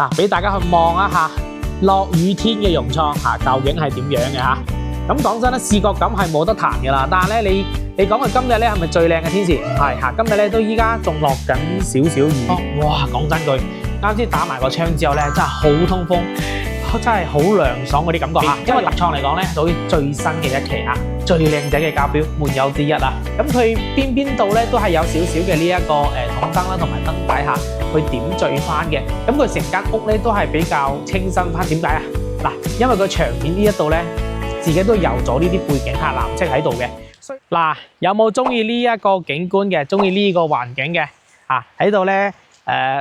嗱，俾大家去望一下落雨天嘅融創究竟係點樣嘅嚇。咁講真咧，視覺感係冇得彈㗎啦。但係咧，你講嘅今日咧係咪最靚嘅天時？唔係嚇，今日咧都依家仲落緊少少雨。哇，講真句，啱先打埋個窗之後咧，真係好通風。真係好涼爽嗰啲感覺嚇，因為融創嚟講咧，屬於最新嘅一期嚇，最靚仔嘅膠錶沒有之一啦。咁佢邊度咧都係有少少嘅呢一個筒燈啦，同埋燈帶下去點綴翻嘅。咁佢成間屋咧都係比較清新翻。點解啊？嗱，因為個牆面呢一度咧，自己都有咗呢啲背景藍色喺度嘅。嗱，有冇中意呢一個景觀嘅？中意呢個環境嘅喺度咧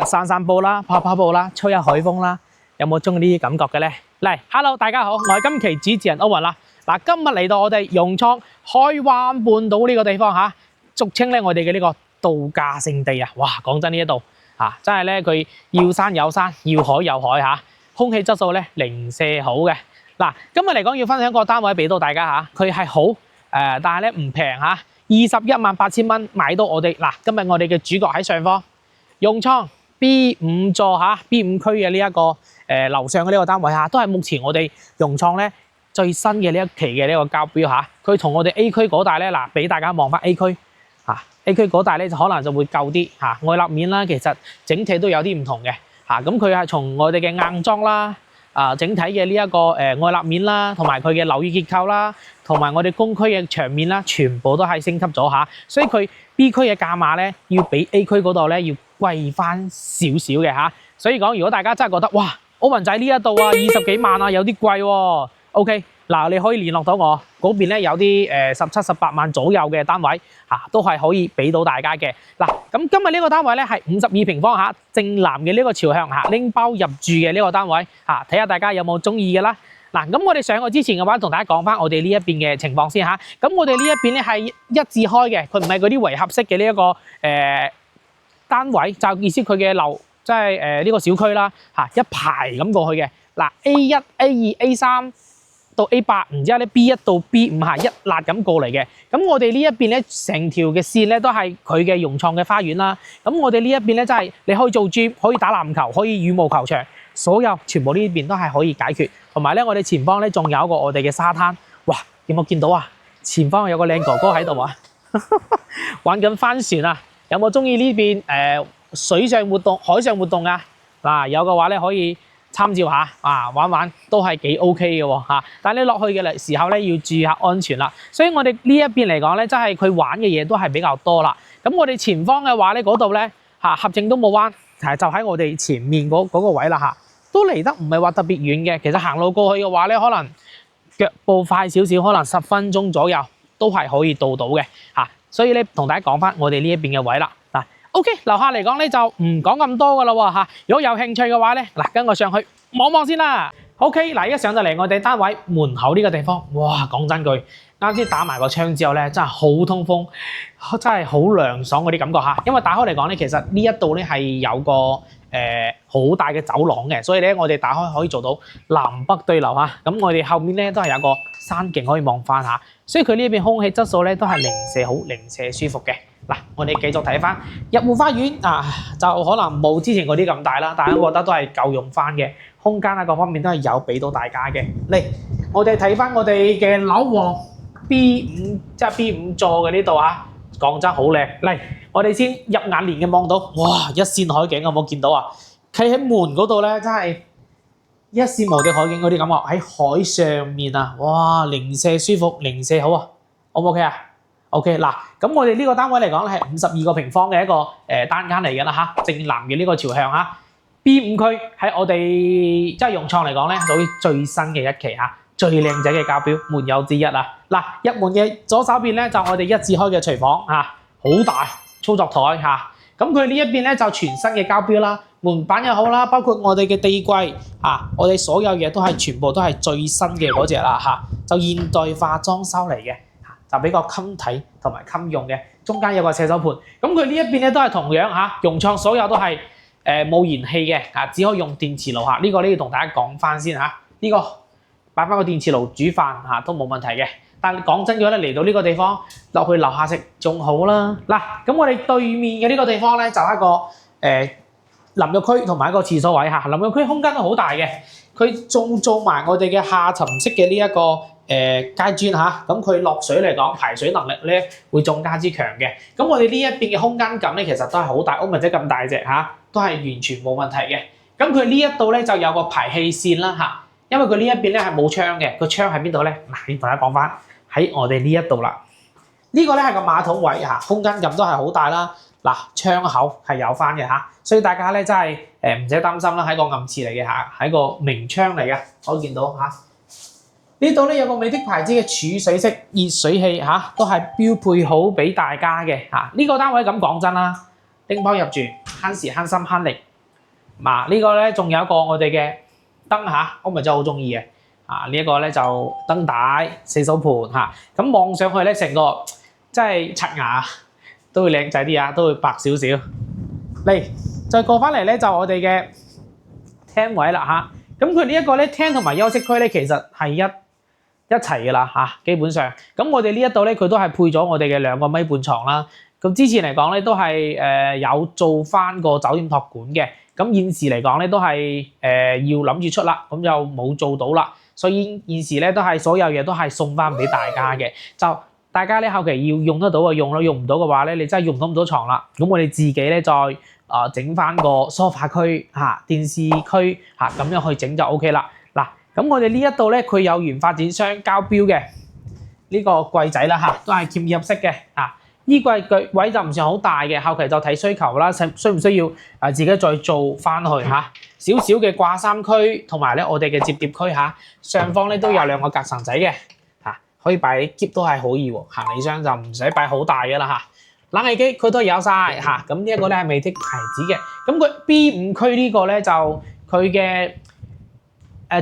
散步啦，跑步啦，吹下海風啦。有冇中意呢啲感覺嘅咧？嚟 ，Hello， 大家好，我係今期主持人歐雲啦。嗱，今日嚟到我哋融創海灣半島呢個地方嚇，俗稱咧我哋嘅呢個度假勝地啊！哇，講真呢一度真係咧佢要山有山，要海有海嚇，空氣質素咧零舍好嘅。嗱，今日嚟講要分享一個單位俾到大家嚇，佢係好但係咧唔平嚇，218000蚊買到我哋。嗱，今日我哋嘅主角喺上方，融創 B5 座B5區嘅呢一個樓上嘅呢個單位都係目前我哋融創咧最新嘅呢一期嘅呢個膠錶嚇。佢同我哋 A 區嗰帶咧，嗱，俾大家望翻 A 區A 區嗰帶咧就可能就會舊啲外立面啦，其實整體都有啲唔同嘅咁佢係從我哋嘅硬裝啦整體嘅呢一個外立面啦，同埋佢嘅樓宇結構啦，同埋我哋工區嘅牆面啦，全部都係升級咗所以佢 B 區嘅價碼咧要比 A 區嗰度咧要貴翻少少嘅所以講，如果大家真係覺得哇，歐雲仔呢一度20幾萬有啲貴喎。OK， 嗱，你可以聯絡到我嗰邊咧，有啲17、18萬左右嘅單位都係可以俾到大家嘅。嗱，咁今日呢個單位咧係52平方正南嘅呢個朝向拎包入住嘅呢個單位睇下大家有冇中意嘅啦。嗱，咁我哋上去之前嘅話，同大家講翻我哋呢一邊嘅情況先咁我哋呢一邊咧係一字開嘅，佢唔係嗰啲圍合式嘅呢一個單位，就意思佢嘅樓即係呢個小區啦一排咁過去嘅。嗱 A1、A2、A3 到 A8， 然之後咧 B1 到 B5 一辣咁過嚟嘅。咁我哋呢一邊咧，成條嘅線咧都係佢嘅融創嘅花園啦。咁我哋呢一邊咧，真係你可以做 gym， 可以打籃球，可以羽毛球場，所有全部呢邊都係可以解決。同埋咧，我哋前方咧仲有一個我哋嘅沙灘。哇，有冇見到啊？前方有個靚哥哥喺度玩緊帆船啊！有冇中意呢邊水上活動、海上活動啊？嗱，有嘅話咧可以參照下玩都係幾 OK 嘅喎。但係你落去嘅時候咧要注意下安全啦。所以我哋呢一邊嚟講咧，真係佢玩嘅嘢都係比較多啦。咁我哋前方嘅話咧，嗰度咧合正都冇灣，就喺我哋前面嗰個位啦都離得唔係話特別遠嘅。其實行路過去嘅話咧，可能腳步快少少，可能10分鐘左右都係可以到嘅所以咧，同大家講翻我哋呢一邊嘅位啦。OK， 樓下嚟講咧就唔講咁多噶啦喎。如果有興趣嘅話咧，嗱，跟我上去望望先啦。OK， 嗱，一上到嚟我哋單位門口呢個地方，哇，講真句，啱先打埋個窗之後咧，真係好通風，真係好涼爽嗰啲感覺因為打開嚟講咧，其實呢一度咧係有個好大嘅走廊嘅，所以咧我哋打開可以做到南北對流咁我哋後面咧都係有個山景可以望翻所以佢呢邊空氣質素咧都係零舍好、零舍舒服嘅。嗱，我哋繼續睇翻入戶花園就可能冇之前嗰啲咁大啦，但係我覺得都係夠用翻嘅，空間各方面都係有俾到大家嘅。嚟，我哋睇翻我哋嘅樓王 B5， 即係 B5 座嘅呢度講真好靚。嚟，我哋先入眼簾嘅望到，哇，一線海景有冇見到啊？企喺門嗰度咧，真係一線無敵海景嗰啲感覺喺海上面哇，零舍舒服，零舍好，O 唔 OK 啊？OK 嗱，咁我哋呢個單位嚟講咧係52個平方嘅一個單間嚟嘅啦正南嘅呢個朝向B5區喺我哋即係融創嚟講咧，屬於最新嘅一期最靚仔嘅膠錶，沒有之一嗱，入門嘅左手邊咧就我哋一字開嘅廚房好大操作台咁佢呢一邊咧就全新嘅膠錶啦，門板又好啦，包括我哋嘅地櫃我哋所有嘢都係全部都係最新嘅嗰隻啦就現代化裝修嚟嘅。就比較襟睇同埋襟用嘅，中間有個洗手盤。咁佢呢一邊咧都係同樣融創所有都係冇燃氣嘅只可以用電磁爐呢個咧要同大家講翻先呢個擺翻個電磁爐煮飯都冇問題嘅。但係講真嘅咧，嚟到呢個地方落去樓下食仲好啦。嗱，咁我哋對面嘅呢個地方咧就係一個淋浴區同埋一個廁所位嚇，淋浴區空間都好大嘅，佢仲做埋我哋嘅下沉式嘅呢一個階磚嚇，咁佢落水嚟講排水能力咧會仲加之強嘅。咁我哋呢一邊嘅空間感咧其實都係好大，屋或者咁大隻嚇，都係完全冇問題嘅。咁佢呢一度咧就有個排氣扇啦嚇，因為佢呢一邊咧係冇窗嘅，個窗喺邊度咧？嗱，要同大家講翻喺我哋呢一度啦。呢個咧係個馬桶位嚇，空間感都係好大啦。嗱，窗口係有翻嘅嚇，所以大家咧真係唔使擔心啦，係個暗廁嚟嘅嚇，係個明窗嚟嘅，可以見到嚇。呢度咧有個美的牌子嘅儲水式熱水器嚇，都係標配好俾大家嘅嚇。呢個單位咁講真啦，拎包入住，慳時慳心慳力。嗱，呢個咧仲有一個我哋嘅燈嚇，我咪真係好中意嘅。呢一個咧就燈帶、洗手盤嚇，咁望上去咧成個真係刷牙都會靚仔啲啊，都會白少少。嚟再過翻嚟咧就我哋嘅廳位啦嚇，咁佢呢一個咧廳同埋休息區咧其實係一齊嘅啦嚇，基本上。咁我哋呢一度咧佢都係配咗我哋嘅2個米半床啦。咁之前嚟講咧都係有做翻個酒店託管嘅，咁現時嚟講咧都係要諗住出啦，咁就冇做到啦。所以現時咧都係所有嘢都係送翻俾大家嘅，就大家咧後期要用得到就用咯，用唔到嘅話咧你真係用唔到咁多床啦。咁我哋自己咧再整翻個梳化區嚇、電視區嚇咁樣去整就 OK 啦。嗱，咁我哋呢一度咧佢有原發展商交標嘅呢個櫃仔啦嚇，都係鉛入式嘅嚇。衣櫃嘅位就唔算好大嘅，後期就睇需求啦，需唔需要自己再做翻去嚇。少少嘅掛衫區同埋咧我哋嘅摺疊區嚇，上方咧都有2個隔層仔嘅嚇，可以擺篋都係可以喎。行李箱就唔使擺好大嘅啦嚇。冷氣機佢都有晒嚇，咁呢一個咧係美的牌子嘅。咁佢 B5 區呢個咧就佢嘅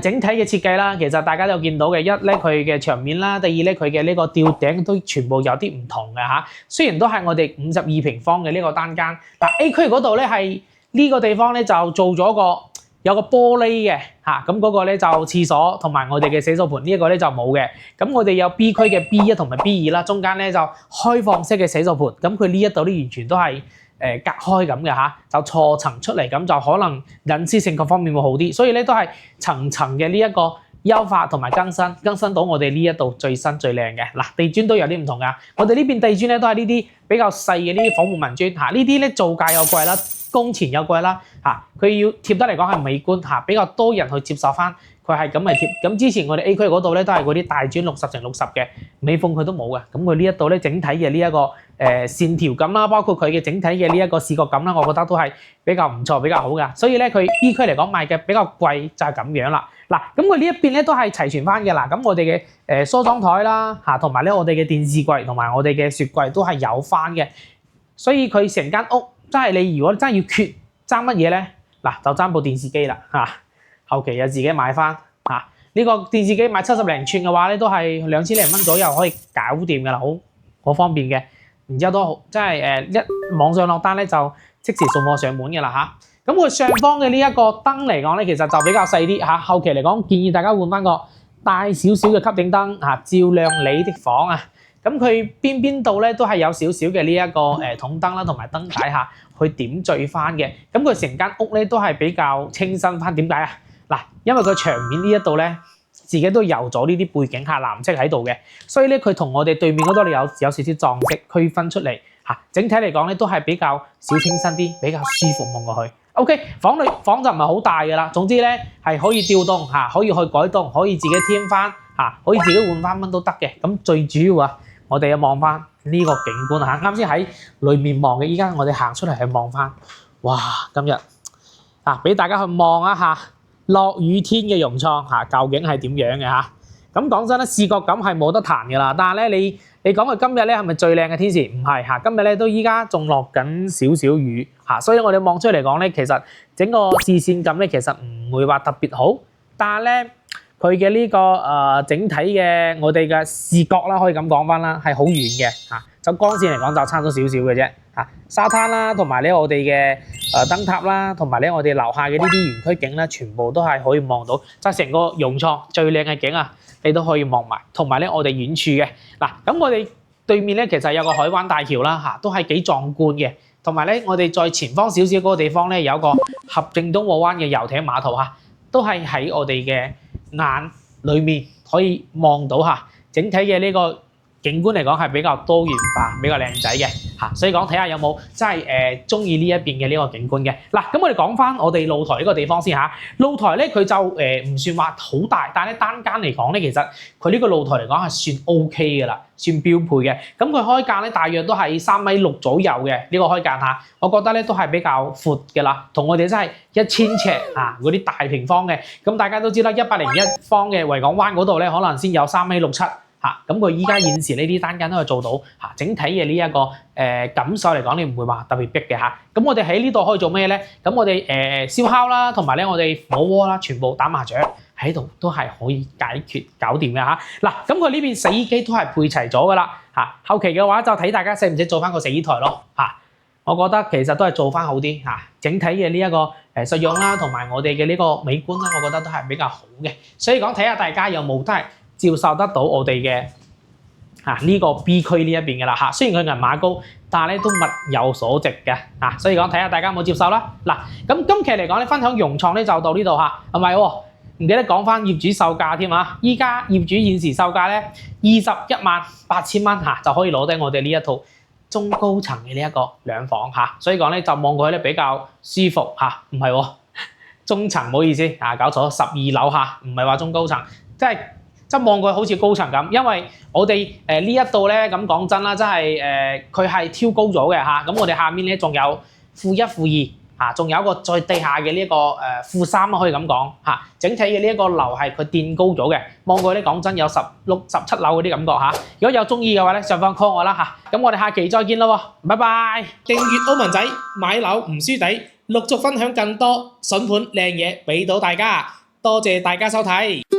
整體嘅設計啦，其實大家都有見到嘅，一咧佢嘅牆面啦，第二咧佢嘅呢個吊頂都全部有啲唔同嘅嚇。雖然都係我哋52平方嘅呢個單間，嗱 A 區嗰度咧係呢個地方咧就做咗有個玻璃嘅嚇，咁嗰個咧就廁所同埋我哋嘅洗手盆，呢一個咧就冇嘅。咁我哋有 B 區嘅 B1 同埋 B2啦，中間咧就開放式嘅洗手盆，咁佢呢一度咧完全都係隔開咁嘅嚇，就錯層出嚟，咁就可能隱私性各方面會好啲，所以咧都係層層嘅呢一個優化同埋更新到我哋呢一度最新最靚嘅。嗱，地磚都有啲唔同噶，我哋呢邊地磚咧都係呢啲比較細嘅呢啲仿木紋磚嚇，呢啲咧造價又貴啦，工錢又貴啦嚇，佢要貼得嚟講係美觀嚇，比較多人去接受翻。佢係咁嚟貼，咁之前我哋 A 區嗰度咧都係嗰啲大磚60×60嘅，美鳳佢都冇嘅。咁佢呢一度咧整體嘅呢一個線條感啦，包括佢嘅整體嘅呢一個視覺感啦，我覺得都係比較唔錯、比較好嘅。所以咧佢 B 區嚟講賣嘅比較貴就係咁樣啦。嗱，咁佢呢一邊咧都係齊全翻嘅啦。咁我哋嘅梳妝台啦嚇，同埋咧我哋嘅電視櫃同埋我哋嘅雪櫃都係有翻嘅。所以佢成間屋真係你如果真係要缺爭乜嘢咧，嗱就爭部電視機啦嚇。後期又自己買翻嚇，呢個電視機買70零寸嘅話咧，都係2000零蚊左右可以搞掂㗎啦，好方便嘅。然之後都好，即係一網上落單咧就即時送貨上門嘅啦嚇。咁佢上方嘅呢一個燈嚟講咧，其實就比較細啲嚇。後期嚟講建議大家換翻個大少少嘅吸頂燈嚇，照亮你的房啊。咁佢邊度咧都係有少少嘅呢一個筒燈啦，同埋燈底下去點綴翻嘅。咁佢成間屋咧都係比較清新翻。點解啊？嗱，因為佢牆面呢一度咧，自己都油咗呢啲背景下藍色喺度嘅，所以咧佢同我哋對面嗰度有少少撞色區分出嚟嚇。整體嚟講咧都係比較小清新啲，比較舒服望過去。OK， 房就唔係好大㗎啦。總之咧係可以調動嚇，可以去改動，可以自己添翻嚇，可以自己換翻蚊都得嘅。咁最主要啊，我哋要望翻呢個景觀嚇。啱先喺裏面望嘅，依家我哋行出嚟去望翻，哇！今日俾大家去望一下。落雨天嘅融創嚇，究竟係點樣嘅嚇？咁講真咧，視覺感係冇得彈嘅啦。但係咧，你講佢今日咧係咪最靚嘅天時？唔係嚇，今日咧都依家仲落緊少少雨嚇，所以我哋望出嚟講咧，其實整個視線感咧其實唔會話特別好。但係咧，佢嘅呢個整體嘅我哋嘅視覺啦，可以咁講翻啦，係好遠嘅嚇。就光線嚟講就差咗少少嘅啫嚇。沙灘啦，同埋咧我哋嘅燈塔啦，同埋咧我哋樓下嘅呢啲園區景咧，全部都係可以望到，就係成個融創最靚嘅景啊！你都可以望埋，同埋咧我哋遠處嘅嗱，咁我哋對面咧其實有個海灣大橋啦嚇，都係幾壯觀嘅。同埋咧，我哋再前方少少嗰個地方咧有個合正東澳灣嘅遊艇碼頭嚇，都係喺我哋嘅眼裏面可以望到嚇，整體嘅呢個景觀嚟講係比較多元化、比較靚仔嘅嚇，所以講睇下有冇真係中意呢一邊嘅呢個景觀嘅。嗱，咁我哋講翻我哋露台呢個地方先嚇。露台咧佢就唔算話好大，但係咧單間嚟講咧，其實佢呢個露台嚟講係算 OK 嘅啦，算標配嘅。咁佢開間咧大約都係3.6米左右嘅呢個開間嚇，我覺得咧都係比較闊嘅啦，同我哋真係1000尺啊嗰啲大平方嘅。咁大家都知啦，101方嘅維港灣嗰度咧，可能先有3.67米。咁佢依家現時呢啲單間都係做到嚇，整體嘅呢一個感受嚟講，你唔會話特別逼嘅嚇。咁我哋喺呢度可以做咩咧？咁我哋燒烤啦，同埋咧我哋火鍋啦，全部打麻雀喺度都係可以解決搞掂嘅嚇。嗱，咁佢呢邊洗衣機都係配齊咗噶啦嚇。後期嘅話就睇大家使唔使做翻個洗衣台咯嚇。我覺得其實都係做翻好啲嚇，整體嘅呢一個實用啦，同埋我哋嘅呢個美觀啦，我覺得都係比較好嘅。所以講睇下大家有冇都係接受得到我哋嘅呢個 B 區呢一邊嘅啦嚇，雖然佢銀碼高，但係咧都物有所值嘅嚇，所以講睇下大家有冇接受啦。嗱，咁今期嚟講咧，分享融創咧就到呢度嚇，係咪喎？唔記得講翻業主售價添啊！依家業主現時售價咧218000蚊嚇，就可以攞低我哋呢一套中高層嘅呢一個兩房嚇，所以講咧就望過去咧比較舒服嚇，唔係喎，中層唔好意思啊，搞錯，12樓嚇，唔係話中高層，即係望過去好似高層咁，因為我哋呢一度咧咁講真啦，真係佢係挑高咗嘅嚇，咁我哋下面咧仲有負1、負2嚇，仲有一個再地下嘅呢一個負3可以咁講嚇，整體嘅呢一個樓係佢墊高咗嘅，望過去咧講真有16、17樓嗰啲感覺嚇，如果有中意嘅話咧，上方 call 我啦嚇，咁我哋下期再見啦喎，拜拜！訂閱澳門仔買樓唔輸底，陸續分享更多筍盤靚嘢俾到大家，多謝大家收睇。